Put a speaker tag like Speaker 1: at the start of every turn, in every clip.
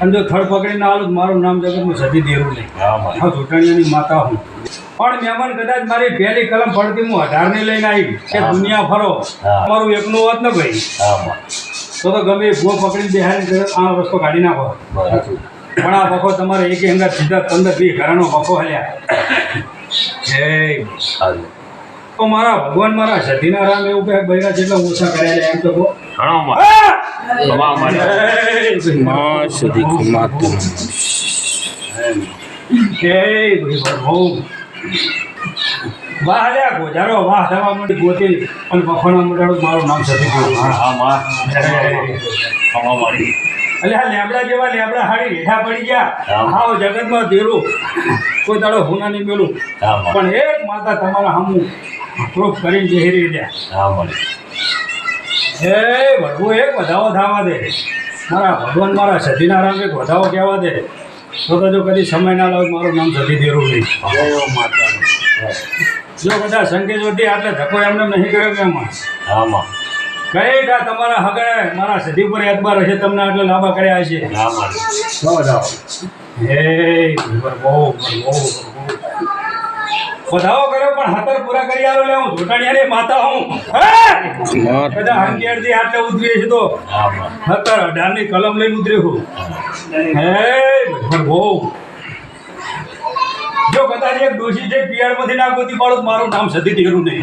Speaker 1: અને જો થડ પકડીને આવું મારું નામ જગતમાં સતી દેવું નહીં. હા જોટાણીયાની માતા હું. પણ મહેમાન કદાચ મારી પહેલી કલમ પડતી હું 18 ને લઈને આવી કે દુનિયા ફરો મારું એકનું હોત ને ભાઈ તો ગમે ભૂ પકડીને બેહારી આ રસ્તો કાઢી નાખો. પણ આ વખો તમારે એક અંગા સીધા 15-20 ઘરાનો વખો હલ્યા. તો મારા ભગવાન મારા સતીના રામ એવું કહે બૈરા જેટલા ઓછા કર્યા એમ તો વાહ લ્યા ગોજારો વાહ થવા માંડી ગોતી અને વખોના મંડાળું મારું નામ સતી ગયું. એટલે આ લેબડા જેવા લેબડા હાડી રેઠા પડી ગયા. હાવ જગતમાં દેરું કોઈ દાડો હુના નહીં મેલું પણ એક માતા તમારા સામું પ્રૂફ કરીને બેહરી રહ્યા. એ ભગવો એક વધાવો થવા દે મારા ભગવાન મારા સતીના રામ એક વધાવો કહેવા દે તો જો કદી સમય ના લાવે મારું નામ સતી દેરું નહીં. જો બધા સંકેતોથી આટલે ધક્કો એમને નહીં કર્યો મેં કઈ કા તમારા હગડે મારા સદી ઉપર એતબાર હશે તમને આટલે લાંબા કર્યા હશે. વધાવો કર્યો પણ હાથર પૂરા કરી આલો લે હું જોટાણીયાની માતા હું. બધા હંકેરથી આટલે ઉતરી છે તો 17-18 ની કલમ લઈને ઉતરી હું. જો કદાચ એક દોષી છે પિયાળમાંથી ના ગોતી પાડું મારું નામ સતી દેરું નહીં.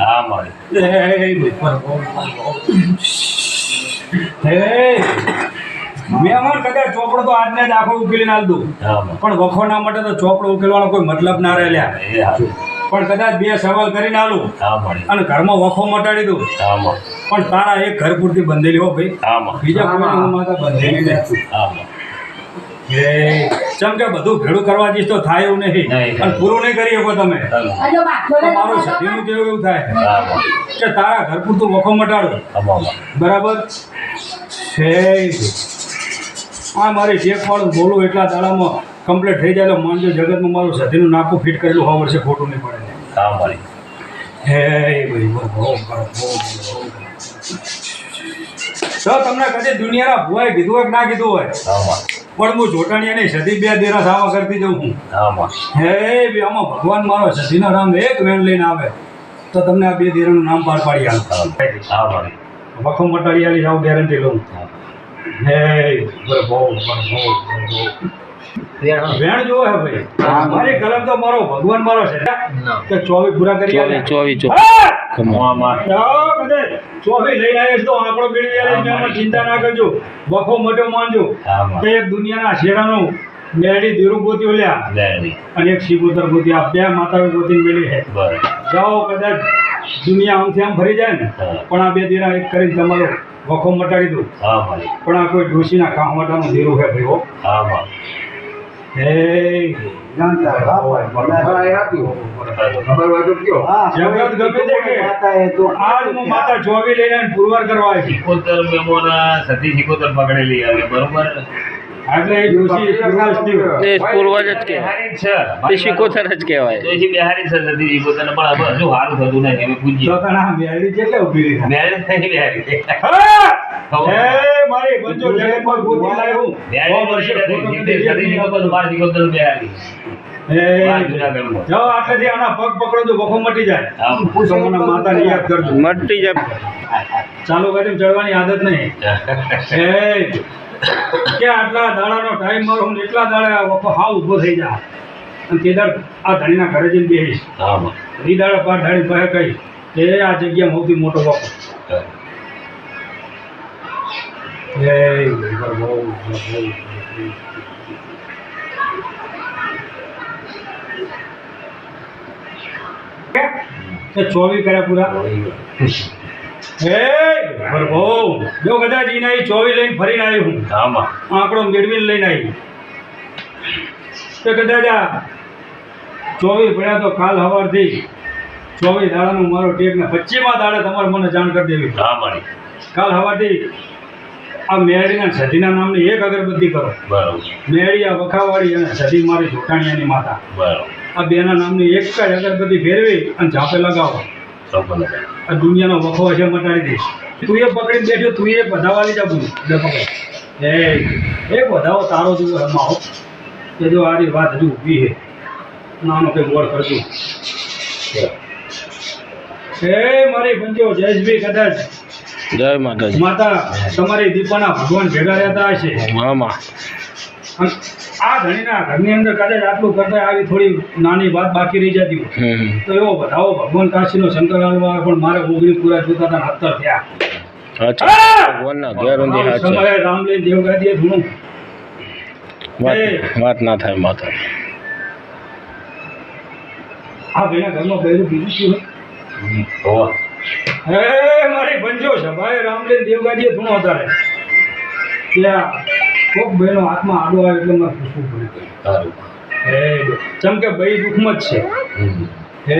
Speaker 1: મહેમાન કદાચ ચોપડો તો આજને જ આખો ઉકેલી નાખ દઉં પણ વખો ના માટે તો ચોપડો ઉકેલવાનો કોઈ મતલબ ના રહેલા. પણ કદાચ 2 સવાલ કરીને આલું અને ઘરમાં વખો મટાડી દઉં પણ તારા એક ઘર પૂરતી બંધેલી હો ભાઈ બીજા કોઈ માતા બંધેલી નહીં. ચમ કે બધું ભેડું કરવા જઈશ તો થાય એવું નહીં અને પૂરું નહીં કરી શકો તમે. તમારું સતીનું કેવું એવું થાય કે તારા ઘર પૂરતું વખો મટાડો બરાબર છે. આ મારી જે પણ બોલું એટલા દાડામાં કમ્પ્લીટ થઈ જાય માનજો જગતમાં મારું સતીનું નાકું ફિટ કરેલું 100 વર્ષે ખોટું નહીં પડે. તો તમને કદી દુનિયાના ભુવાએ કીધું હોય કે ના કીધું હોય પણ હું જોટાણીયાની સતી 2 દેરા સાવા કરતી જઉં હું. આમાં ભગવાન મારો સતીનો રામ એક વેણ લઈને આવે તો તમને આ 2 દેરાનું નામ પાર પાડી આવે વખો મટાડી આલી જાવ ગેરંટી લઉં. વેણ જો હે ભાઈ મારી કલમ તો મારો ભગવાન મારો છે કે 24 પૂરા કરી આલે. 24 લઈને આવ્યો તો આંકડો મેળવી ચિંતા ના કરજો. વખો મોટો માનજો તો એક દુનિયાના શેડાનો મેળી દેરું ગોત્યો લ્યા અને એક શિગોતર ગોતી આ 2 માતાઓ ગોતીને મેળી છે. જાઓ કદાચ દુનિયા આમથી આમ ફરી જાય ને પણ આ 2 દેરા એક કરીને તમારો વખો મટાડી દઉં. પણ આ કોઈ ડોશીના કામ માટાનું દેરું છે ભાઈ હો. માતા 24 લઈને પુરવાર કરવા
Speaker 2: સતી શિકોતર પકડેલી આવે બરોબર
Speaker 1: એટલે એ ડોશી
Speaker 3: પૂર્વજ જ કહેવાય શિકોતર જ કહેવાય.
Speaker 2: બિહારી છે સતી શિકોતર પણ હવે હજુ સારું થતું નથી. હવે પૂછીએ
Speaker 1: કેટલે ઉભી રહી
Speaker 2: બિહારી
Speaker 1: મારી બંજો જગતમાં ગોતી લાવ્યું જાઓ આટલેથી આના પગ પકડો વખો મટી જાય. માતાને યાદ કરજો
Speaker 3: મટી જાય.
Speaker 1: ચાલુ કરીને ચડવાની આદત નહીં કે આટલા દાડાનો ટાઈમ મારો હું એટલા દાડા વખો હાવ ઊભો થઈ જાય અને કેદાર આ ધણીના ઘરે જઈને બેસીશ ઈ દાડા પાર ધાડી પાસે કહી કે આ જગ્યામાં સૌથી મોટો વખો. કે 24 કર્યા પૂરા. જો કદાચ ઈ 24 લઈને ફરીને આવી હું આંકડો મેળવીને લઈને આવી તો કદાચ આ 24 પડ્યા તો કાલ સવારથી 24 દાડાનું મારો ટેક ને 25મા દાડે તમારે મને જાણ કરી દેવી. કાલ સવારથી આ મેળીના સતીના નામની એક અગરબત્તી કરો. મેળી આ વખાવાળી અને સતી મારી જોટાણીયાની માતા આ 2 ના નામની એક જ અગરબત્તી ફેરવી અને ઝાપે લગાવો. આ દુનિયાનો વખો હશે મટાડી દઈશ. તું એ પકડીને બેઠો તું એ બધાવાળી જા બોલું એક વધાવો તારો જેવો રમાવો કે જો આરી વાત હજુ ઊભી છે નાનો કંઈ ગોળ કરજો મારી પંજો જયેશભાઈ કદાચ
Speaker 3: જય માતાજી
Speaker 1: માતા તમારી દીપાના ભગવાન ભેગા રહેતા હશે
Speaker 3: મામા
Speaker 1: અને આ ધણીના ઘરની અંદર કદાચ આટલું કરતા આવી થોડી નાની વાત બાકી રહી જતી હોય તો એવો વધાવો ભગવાન કાશીનો શંકર હાલવા પણ મારે 19 પૂરા જોતા હતા 70 થયા
Speaker 3: અચ્છા ભગવાનના ઘેર ઊંધી હાથ છે
Speaker 1: સમયે રામલીન દેવગાદીએ ધૂણું
Speaker 3: વાત ના થાય માતા
Speaker 1: આ ભાઈના ઘરમાં બહેરું બીજું શું
Speaker 2: હોવા
Speaker 1: હે મારી પંજો છે ભાઈ રામલીન દેવગાદીએ ધૂણો તારે ત્યાં કોક બહેનો હાથમાં આડો આવે એટલે મારે પૂછવું પડે
Speaker 2: સારું
Speaker 1: હે ચમ કે ભાઈ દુઃખમાં જ છે હે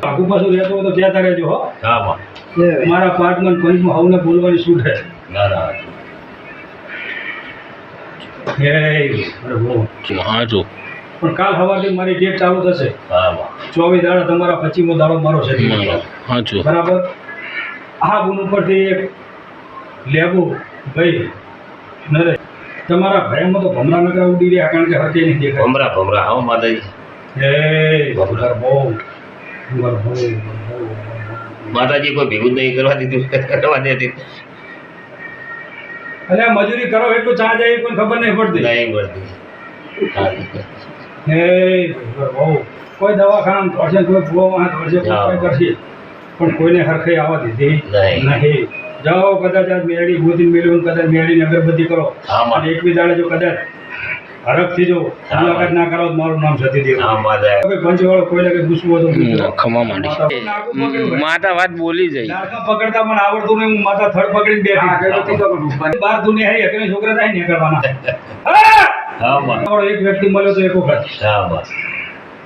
Speaker 1: આગુ પાછું રહેતો હોય તો કહેતા રહેજો હો
Speaker 2: હા માં
Speaker 1: મારા પાર્ટમાં પંચમાં હવને બોલવાની છૂટ છે
Speaker 2: ના ના
Speaker 1: હે અરે બહુ
Speaker 3: હા જો
Speaker 1: પણ કાલ સવારથી મારી ડેટ ચાલુ થશે
Speaker 2: હા માં
Speaker 1: 24 દાડા તમારા 25મો દાડો મારો છે
Speaker 3: હા જો
Speaker 1: બરાબર આ ગુણ ઉપરથી એક લેબુ ભાઈ નરે તમારા ભયમાં તો ભમરા નકરા ઉડી રહ્યા કારણ કે હરકે નહીં દેખાય
Speaker 2: ભમરા ભમરા હા માતાજી
Speaker 1: હે ભમરા બહુ
Speaker 2: માતાજી કોઈ ભેગું જ નહીં કરવા દીધું કરવા દેતી
Speaker 1: એટલે મજૂરી કરો એટલું ચા જાય કોઈ ખબર નહીં પડતી
Speaker 2: નહીં મળતી હા
Speaker 1: હે બહુ કોઈ દવાખાના ધોડશે કોઈ ભૂવામાં ધોડશે કોઈ કરશે પણ કોઈને હરખે આવવા દીધી નહીં જાઓ કદાચ આજ મેળી ભૂતી મેળવી કદાચ મેળીને અગરબત્તી કરો
Speaker 2: હા માં
Speaker 1: અને એકવી દાડે જો કદાચ હરખથી જો મુલાકાત ના કરો તો મારું નામ સતી દેવ
Speaker 2: હા માતા
Speaker 1: પંચવાળો કોઈને કઈ પૂછવું હોય તો
Speaker 3: ખમા માંડી માતા વાત બોલી જાય
Speaker 1: નાકા પકડતા પણ આવડતું નહીં હું માથા થડ પકડીને બેઠી બાર દુનિયા હારી હકીને છોકરા થાય ને કરવાના
Speaker 2: હા માં
Speaker 1: એક વ્યક્તિ મળ્યો તો એક વખત
Speaker 2: હા માં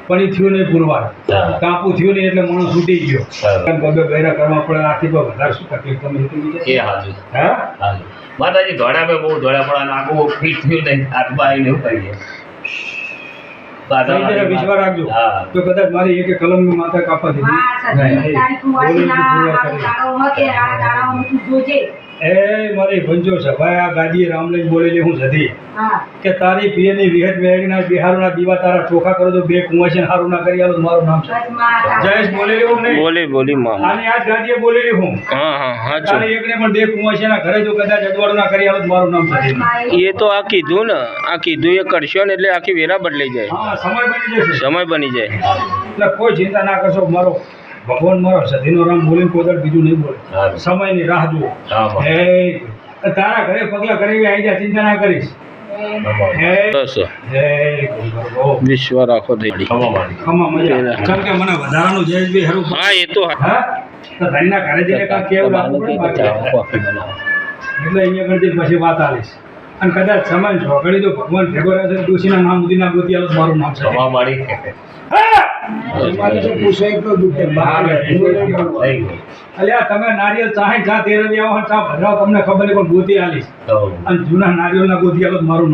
Speaker 1: પણ એ થયું નહીં પુરવાર
Speaker 2: હા
Speaker 1: કાપું થયું નહીં એટલે માણસ છૂટી ગયો
Speaker 2: હા.
Speaker 1: બબે બૈરા કરવા પડે આથી તો વધારે શું તકલીફ તમે
Speaker 2: એ હાજુ
Speaker 1: હા
Speaker 2: હાજુ માતાજી ધોળા પે બહુ ધોળા પણ આખું ફીટ થયું નહીં હાથમાં આવીને એવું કરીએ
Speaker 1: સહી જરા વિશ્વાસ રાખજો
Speaker 2: હા
Speaker 1: તો કદાચ મારી એક કલમની માથા કાપવા દીધી એ મારી ભંજો છે ભાઈ આ ગાદીએ રામલીન બોલેલી હું સધી કે તારી પિયરની વિહત વેડીના બિહારના દીવા તારા ચોખા કરો તો બે કુંવાશી હારું ના કરી આલો મારું નામ છે જયેશ બોલેલી હું નહીં
Speaker 3: બોલી મામા
Speaker 1: આની આજ ગાદીએ બોલેલી હું
Speaker 3: હા હા હા જો
Speaker 1: તારી એકને પણ બે કુંવાશીના ઘરે જો કદાચ અજવાળું ના કરી આલો તો મારું નામ સધી
Speaker 3: એ તો આ કીધું ને આ કીધું એ કરશો ને એટલે આખી વેરા બદલાઈ જાય
Speaker 1: હા સમય બની જશે
Speaker 3: સમય બની જાય
Speaker 1: એટલે કોઈ ચિંતા ના કરશો મારો ભગવાન મારો સધીનો રામ બોલીને કોઈ દાડો બીજું નહીં બોલે
Speaker 2: સારું.
Speaker 1: સમયની રાહ જુઓ
Speaker 2: હા માં
Speaker 1: હે તારા ઘરે પગલા કરી આવી જા ચિંતા ના કરીશ હે
Speaker 3: બસ
Speaker 1: હે
Speaker 3: વિશ્વ રાખો થઈ
Speaker 2: ખમા મારી
Speaker 1: ખમા મજા કેમ કે મને વધારાનું જયેશભાઈ હારું
Speaker 3: હા એ તો
Speaker 1: હા તો ધણીના ઘરે જઈને કાંઈક કેવું રાખવું પડે બાકી. એટલે અહીંયા કરતી પછી વાત આવીશ અને કદાચ સમય છોકરી જો ભગવાન ભેગો રહેશે તો ડોશીના નામ સુધીના ગોતી આલો તો મારું નામ છે
Speaker 2: ખમા મારી
Speaker 1: અલ્યા તમે નારિયેળ ચાહે ચા તેરવી આવો ચા ભરાવો તમને ખબર નહીં પણ ગોતી આલીશ
Speaker 2: તો
Speaker 1: અને જૂના નારિયેળના ગોતી આલો તો મારું